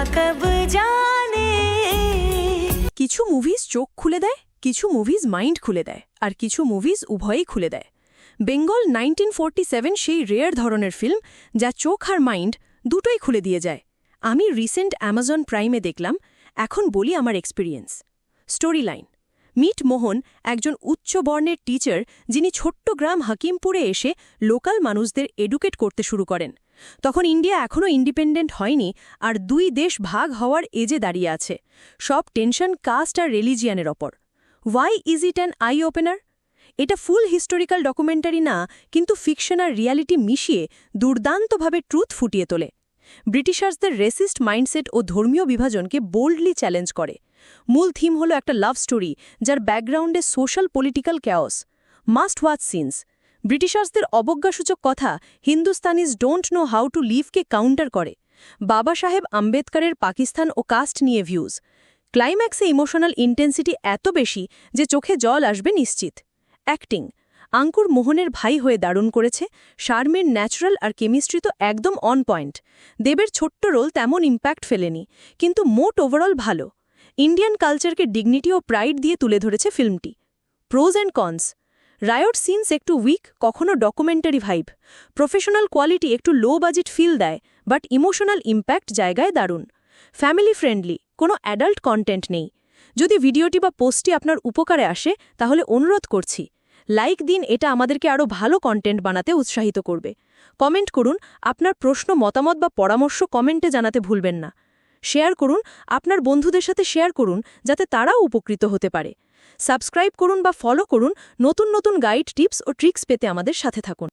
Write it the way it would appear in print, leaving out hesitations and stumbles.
कब जाने। কিছু মুভিজ চোখ খুলে দেয়, কিছু মুভিজ মাইন্ড খুলে দেয়, আর কিছু মুভিজ উভয়ই খুলে দেয়। বেঙ্গল 1947 সেই রেয়ার ধরনের ফিল্ম যা চোখ আর মাইন্ড দুটোই খুলে দিয়ে যায়। আমি রিসেন্ট অ্যামাজন প্রাইমে দেখলাম। এখন বলি আমার এক্সপিরিয়েন্স। স্টোরি লাইন: মিট মোহন, একজন উচ্চ বর্ণের টিচার যিনি ছোট্ট গ্রাম হাকিমপুরে এসে লোকাল মানুষদের এডুকেট করতে শুরু করেন। তখন ইন্ডিয়া এখনও ইন্ডিপেন্ডেন্ট হয়নি, আর দুই দেশ ভাগ হওয়ার এজে দাঁড়িয়ে আছে। সব টেনশন কাস্ট আর রিলিজিয়ানের ওপর। Why is it an eye opener? এটা ফুল হিস্টোরিক্যাল ডকুমেন্টারি না, কিন্তু ফিকশন আর রিয়ালিটি মিশিয়ে দুর্দান্তভাবে ট্রুথ ফুটিয়ে তোলে। ব্রিটিশার্সদের রেসিস্ট মাইন্ডসেট ও ধর্মীয় বিভাজনকে বোল্ডলি চ্যালেঞ্জ করে। মূল থিম হলো একটা লাভ স্টোরি যার ব্যাকগ্রাউন্ডে social political chaos. Must watch scenes. ব্রিটিশার্সদের অবজ্ঞাসূচক কথা Hindustanis don't know how to লিভকে কাউন্টার করে। বাবা সাহেব আম্বেদকরের পাকিস্তান ও কাস্ট নিয়ে ভিউজ। ক্লাইম্যাক্সে ইমোশনাল ইন্টেন্সিটি এত বেশি যে চোখে জল আসবে নিশ্চিত। অ্যাক্টিং: আঙ্কুর মোহনের ভাই হয়ে দারুণ করেছে। শারমির ন্যাচারাল আর কেমিস্ট্রি তো একদম অন পয়েন্ট। দেবের ছোট্ট রোল তেমন ইম্প্যাক্ট ফেলেনি, কিন্তু মোট ওভারঅল ভালো। ইন্ডিয়ান কালচারকে ডিগনিটি ও প্রাইড দিয়ে তুলে ধরেছে ফিল্মটি। Pros and cons: riot scenes একটু উইক, কখনো ডকুমেন্টারি ভাইব। প্রফেশনাল কোয়ালিটি একটু লো বাজেট ফিল দেয়, বাট ইমোশনাল ইম্প্যাক্ট জায়গায় দারুণ। ফ্যামিলি ফ্রেন্ডলি, কোনো অ্যাডাল্ট কন্টেন্ট নেই। যদি ভিডিওটি বা পোস্টটি আপনার উপকারে আসে তাহলে অনুরোধ করছি লাইক দিন, এটা আমাদেরকে আরও ভালো কন্টেন্ট বানাতে উৎসাহিত করবে। কমেন্ট করুন আপনার প্রশ্ন, মতামত বা পরামর্শ কমেন্টে জানাতে ভুলবেন না। শেয়ার করুন, আপনার বন্ধুদের সাথে শেয়ার করুন যাতে তারাও উপকৃত হতে পারে। সাবস্ক্রাইব করুন বা ফলো করুন নতুন নতুন গাইড, টিপস ও ট্রিক্স পেতে আমাদের সাথে থাকুন।